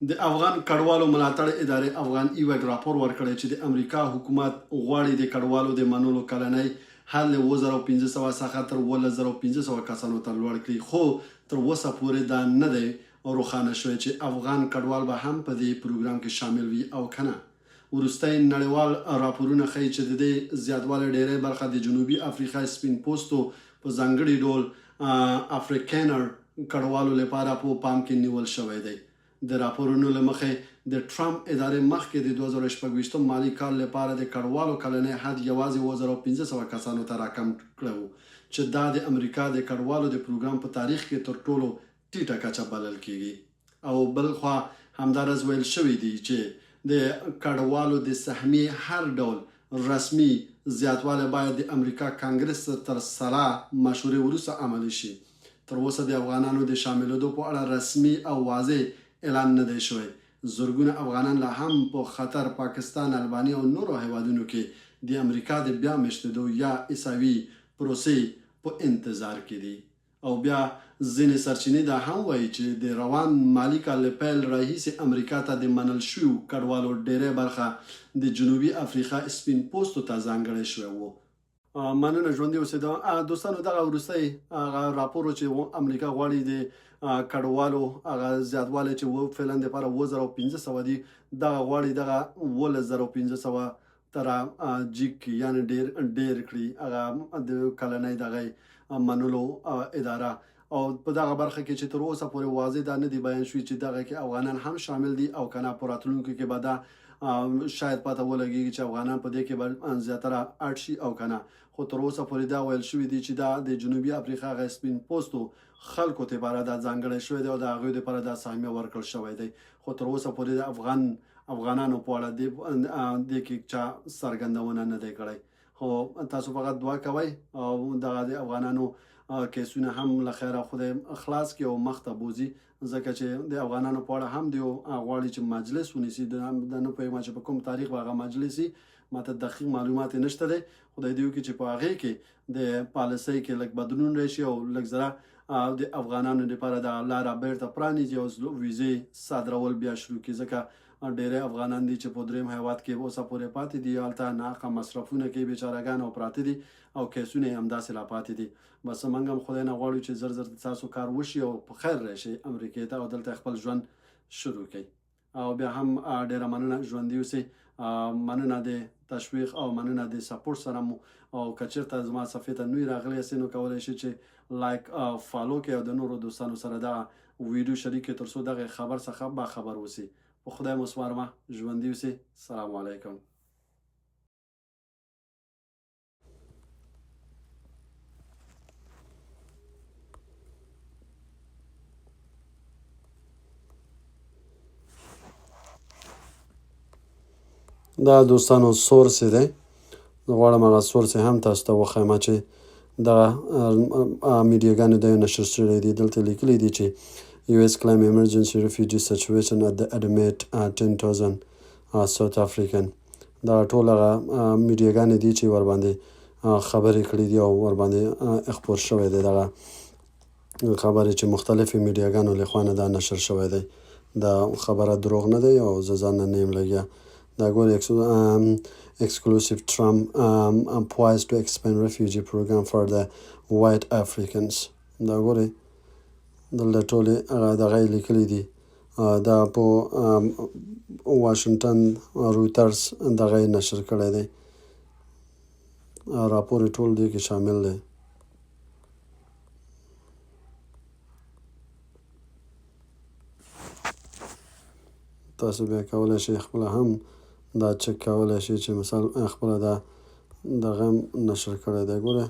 د افغان کډوالو ملاتړ ادارې افغان ایوډ راپور ورکړی چې د امریکا حکومت غواړي د کډوالو د منلو کلنی حد له 2500 څخه تر 11500 کسانو ته لوړ کړي، خو تر اوسه پورې دا نه دی روښانه شوی چې افغان کډوال به هم په دې پروګرام کې شامل وي او کنه. وروستي نړیوال راپورونه ښیي چې د دې زیاتوالی ډیری برخه د جنوبي افریقا سپین پوستو په ځانګړي ډول افریکینر کډوالو لپاره په پام کې نیول شوی دی. د راپورونو له مخې د ټرمپ ادارې مخکې د 2024 مالي کال لپاره د کډوالو کلنی حد یوازې 1500 کسانو ته راکم کړی، چې دا د امریکا د کډوالو د پروګرام په تاریخ کې تر ټولو ټیټه کچه بلل کیږي. او بل خوا همدارس ویل شوی دی چې د کډوالو د سهمي هر ډول رسمي زیاتوالی باید د امریکا کانګرس تر سره مشورې وروسته عملي شي. تر اوسه د افغانانو د شاملېدو په اړه رسمي او واضح اعلان نه دی شوی. زرګونه افغانان لا هم په قطر، پاکستان، البانیا او نورو هیوادونو کې د امریکا د بیا مشتېدو یا عیسوي پروسې په انتظار کې دي. او بیا ځینې سرچینې دا هم وایي چې د روان مالي کال له پیل راهیسې امریکا ته د منل شویو کډوالو ډیری برخه د جنوبي افریقا سپین پوستو ته ځانګړی شوی و. مننه ژوندي اوسېده. دوستانو دغه وروستی راپور چې امریکا غواړي د کډوالو هغه زیاتوالی چې فعلا دپاره 2500 دي، دغه غواړي دغه 11500 ته را جګ کړي، یعنې ډېر کړي هغه د کلنی دغه منلو اداره. او په دغه برخه کې چې تر اوسه پورې واضح دا نه دی بیان شوي چې دغه کې افغانان هم شامل دي او که نه په راتلونکي کې به دا شاید پته ولګېږي چې افغانان په دې کې به زیاتره اډ شي او که نه. خو تر اوسه پورې دا ویل شوي دي چې دا د جنوبي افریقا هغه سپین پوستو خلکو ته لپاره دا ځانګړی شوی دی او د هغوی لپاره دا سهمیه ورکړل شوی دی. خو تر اوسه پورې د افغانانو په اړه دې کې چا څرګندونه نه دی کړی. خو تاسو فقط دعا کوئ او دغه د افغانانو کیسونه هم له خیره خدای خلاص کړي او مخ ته بوځي، ځکه چې د افغانانو په اړه هم دی غواړي چې مجلس ونیسي. د نه پوهېږم چې په کوم تاریخ به هغه مجلس وي، ماته دقیق معلومات نشته دی. خدای دې وکړي چې په هغې کې د پالیسۍ کې لږ بدلون راشي او لږ زره د افغانانو لپاره د لاره بیرته پرانیزي او ویزې صادرول بیا شروع کړي، ځکه ډیری افغانان دي چې په درېیم هیواد کې اوسه پورې پاتې دي، هلته ناحقه مصرفونه کوي بیچارهګان او پراته دي او کیسونه یې همداسې لا پاتې دي. بس موږ هم خدای نه غواړو چې زر زر تاسو کار وشي او په خیر راشي امریکې ته او دلته خپل ژوند شروع کړئ. او بیا هم ډیره مننه، ژوندي اوسئ. مننه د تشویق او مننه د سپورټ سره مو. او که چېرته زما صفحې ته نوی راغلی یاستئ نو کولی شئ چې لایک فالو کړئ او د نورو دوستانو سره دغه ویډیو شریک کړئ تر څو دغه خبر څخه باخبر اوسئ. په خدای مو سپارمه، ژوندي اوسئ. السلام علیکم. دا دوستانو سورس دی، زه غواړم هغه سورس هم تاسو ته وښیم چې دغه میډیاګانو دا نشر شوی دی. دلته لیکلی دی چې US claim emergency refugee situation at the admit 10,000 South African. دا ټول هغه میډیاګانې دي چې ورباندې خبرې کړي دي او ورباندې خپور شوی دی. دغه خبرې چې مختلفې میډیاګانو لخوا نه دا نشر شوی دی، دا خبره دروغ نه دی او زه ځان نه یم لګیا. دا ګوري exclusive Trump poised to expand refugee program for the white Africans. دا ګوري دلته ټولې دغه یې لیکلي دي. دا په واشنګټن رویټرز دغه یې نشر کړی دی، راپور یې ټول دې کې شامل دی. تاسو بیا کولی شئ خپله هم دا چک کولی شئ چې مثال خپله دا دغه هم نشر کړی دی. ګوره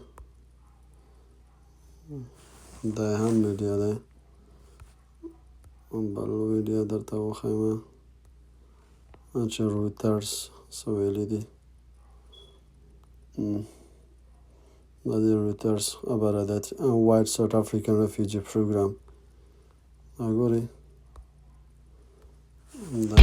دا هم میډیا دی، بل ویډیو درته وښیمه چې رویټرز څه ویلي دي. دا د رویټرز خبره ده، white South African refugee program. ګورئ دا